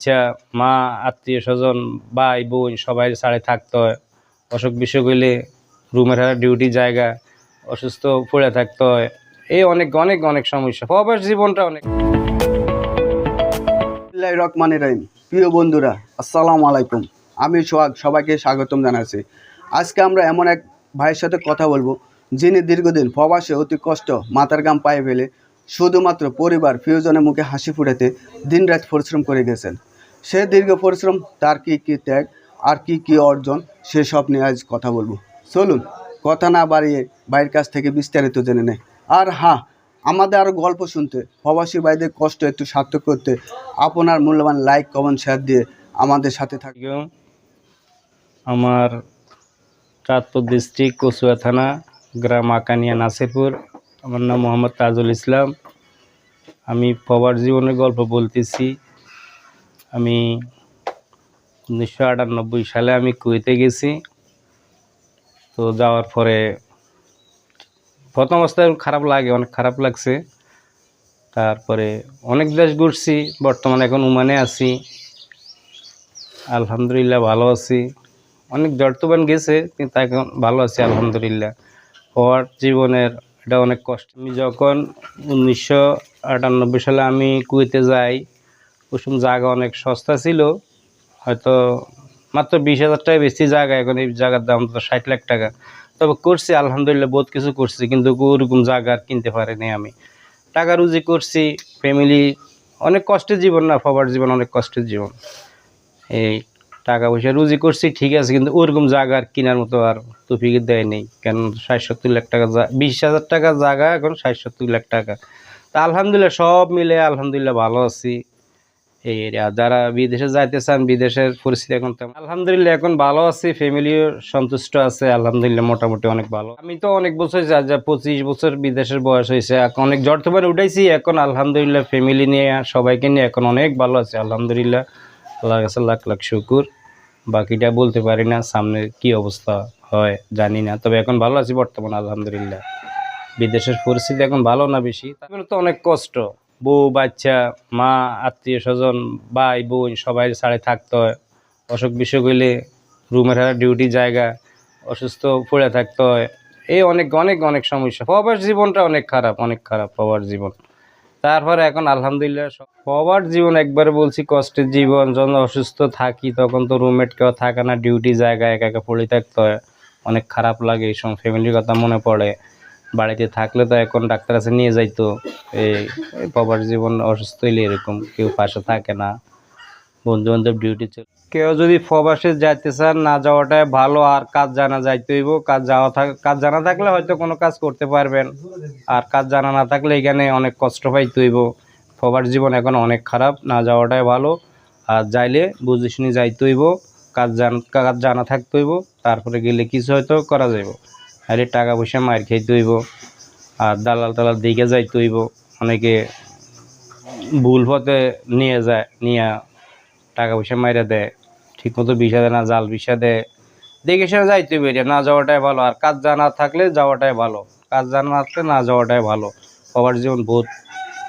আচ্ছা, মা, আত্মীয়-স্বজন, ভাই, বোন সবাই ছাড়ে থাকতে হয়। অসুখ বিসুখ হইলে রুমের ডিউটি জায়গা, অসুস্থ পড়ে থাকতে হয়। এই অনেক অনেক অনেক সমস্যা। প্রবাস জীবনটা অনেক। বিসমিল্লাহির রহমানির রহিম। প্রিয় বন্ধুরা, আসসালামু আলাইকুম। আমি সোহাগ, সবাইকে স্বাগতম জানাচ্ছি। আজকে আমরা এমন এক ভাইয়ের সাথে কথা বলবো, যিনি দীর্ঘদিন প্রবাসে অতি কষ্ট মাথার ঘাম পায়ে ফেলে শুধুমাত্র পরিবার প্রিয়জনের মুখে হাসি ফুটাতে দিনরাত পরিশ্রম করে গেছেন। সে দীর্ঘ পরিশ্রম, তার কী কী ত্যাগ আর কী অর্জন, সেসব নিয়ে আজ কথা বলবো। চলুন কথা না বাড়িয়ে ভাইয়ের কাছ থেকে বিস্তারিত জেনে নেয়। আর হ্যাঁ, আমাদের আরও গল্প শুনতে, প্রবাসী ভাইদের কষ্ট একটু সার্থক করতে আপনার মূল্যবান লাইক, কমেন্ট, শেয়ার দিয়ে আমাদের সাথে থাকবে। আমার চাঁদপুর ডিস্ট্রিক্ট কচুয়া থানা, গ্রাম আকানিয়া, নাসিরপুর। আমার নাম মোহাম্মদ তাজুল ইসলাম। আমি প্রবাস জীবনের গল্প বলতেছি। আমি 1998 সালে আমি কুয়েতে গেছি। তো যাওয়ার পরে প্রথম অবস্থায় খারাপ লাগে, অনেক খারাপ লাগছে। তারপরে অনেক দেশ ঘুরছি, বর্তমানে এখন ওমানে আছি। আলহামদুলিল্লাহ ভালো আছি। অনেক জড়তবান গেছে, কিন্তু এখন ভালো আছি আলহামদুলিল্লাহ। হওয়ার জীবনের এটা অনেক কষ্ট। আমি যখন 1998 সালে আমি কুয়েতে যাই, ওই সময় জায়গা অনেক সস্তা ছিল, হয়তো মাত্র 20,000 টাকা বেশি জায়গা। এখন এই জায়গার দাম তো 60 লাখ টাকা। তবে করছি আলহামদুলিল্লাহ, বহুত কিছু করছি, কিন্তু ওরকম জায়গা আর কিনতে পারিনি আমি। টাকা রুজি করছি, ফ্যামিলি। অনেক কষ্টের জীবন না, প্রবাস জীবন অনেক কষ্টের জীবন। এই টাকা পয়সা রুজি করছি ঠিক আছে, কিন্তু ওরকম জায়গা আর কেনার মতো আর তৌফিক দেয় নেই। কেন 60-70 লাখ টাকা, 20,000 টাকার জায়গা এখন 60-70 লাখ টাকা। তা আলহামদুলিল্লাহ সব মিলে আলহামদুলিল্লাহ ভালো আছি। এই আর যারা বিদেশে যাইতে চান, বিদেশের পরিস্থিতি এখন তেমন আলহামদুলিল্লাহ এখন ভালো আছি, ফ্যামিলিও সন্তুষ্ট আছে আলহামদুলিল্লাহ, মোটামুটি অনেক ভালো। আমি তো অনেক বছর যা 25 বছর বিদেশের বয়স হয়েছে, এখন অনেক জড়তবান উঠাইছি। এখন আলহামদুলিল্লাহ ফ্যামিলি নিয়ে সবাইকে নিয়ে এখন অনেক ভালো আছে আলহামদুলিল্লাহ। আল্লাহর কাছে লাখ লাখ শুকুর। বাকিটা বলতে পারি না, সামনে কি অবস্থা হয় জানি না, তবে এখন ভালো আছি বর্তমানে আলহামদুলিল্লাহ। বিদেশের পরিস্থিতি এখন ভালো না বেশি, তারপরে তো অনেক কষ্ট। বউ বাচ্চা, মা, আত্মীয়-স্বজন, ভাই বোন সবাই ছাড়ে থাকতে হয়। অসুখ বিসুখ হইলে রুমের ডিউটি জায়গা, অসুস্থ পড়ে থাকতে হয়। এই অনেক অনেক অনেক সমস্যা। প্রবাস জীবনটা অনেক খারাপ, অনেক খারাপ প্রবাস জীবন। তারপরে এখন আলহামদুলিল্লাহ প্রবাস জীবন একবারে বলছি কষ্টের জীবন। যখন অসুস্থ থাকি তখন তো রুমমেট কেউ থাকে না, ডিউটি জায়গায় একা একা পড়ে থাকতে হয়। অনেক খারাপ লাগে, এই সময় ফ্যামিলির কথা মনে পড়ে। বাড়িতে থাকলে তো এখন ডাক্তার কাছে নিয়ে যাইতো। এই প্রবাস জীবন অসুস্থ হইলে এরকম কেউ পাশে থাকে না, বন্ধু বান্ধব ডিউটি চলে। কেউ যদি প্রবাসে যাইতে চান, না যাওয়াটাই ভালো। আর কাজ জানা যাইতে হইব। কাজ জানা থাকলে হয়তো কোনো কাজ করতে পারবেন, আর কাজ জানা না থাকলে এখানে অনেক কষ্ট পাইতে হইব। প্রবাস জীবন এখন অনেক খারাপ, না যাওয়াটাই ভালো। আর যাইলে বুঝে শুনে যাইতে হইব, কাজ জানা থাকতে হইব, তারপরে গেলে কিছু হয়তো করা যাইব। তাহলে টাকা পয়সা মার খাইতে হইব, আর দালাল দিকে যাইতে হইব। অনেকে ভুল পথে নিয়ে যায়, নিয়ে টাকা পয়সা মাইরা দেয়, ঠিকমতো ভিসা দেয় না, জাল ভিসা দেয়। দেখে শুনে যাইতে হইব, এটা না যাওয়াটাই ভালো। আর কাজ জানা থাকলে যাওয়াটাই ভালো, কাজ জানা না থাকলে না যাওয়াটাই ভালো। প্রবাস জীবন বহুত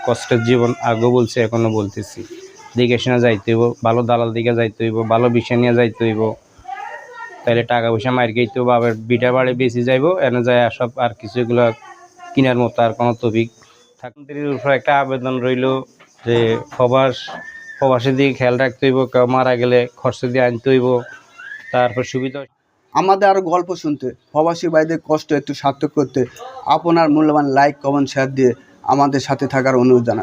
কষ্টের জীবন, আগেও বলছি এখনও বলতেছি। দেখে শুনে যাইতে হইব, ভালো দালাল দিকে যাইতে হইব, ভালো ভিসা নিয়ে যাইতে হইব। তাহলে টাকা পয়সা মার খাইতে হইব, আবার বিটা বাড়ি বেশি যাইব, এনে যায় সব আর কিছু এগুলো কেনার মতো আর কোনো তৌফিক থাকতে। উপর একটা আবেদন রইল যে প্রবাসের দিকে খেয়াল রাখতে হইব। কেউ মারা গেলে খরচ দিয়ে আনতে হইব, তারপর সুবিধা। আমাদের আরও গল্প শুনতে, প্রবাসী ভাইদের কষ্ট একটু সার্থক করতে আপনার মূল্যবান লাইক, কমেন্ট, শেয়ার দিয়ে আমাদের সাথে থাকার অনুরোধ জানাই।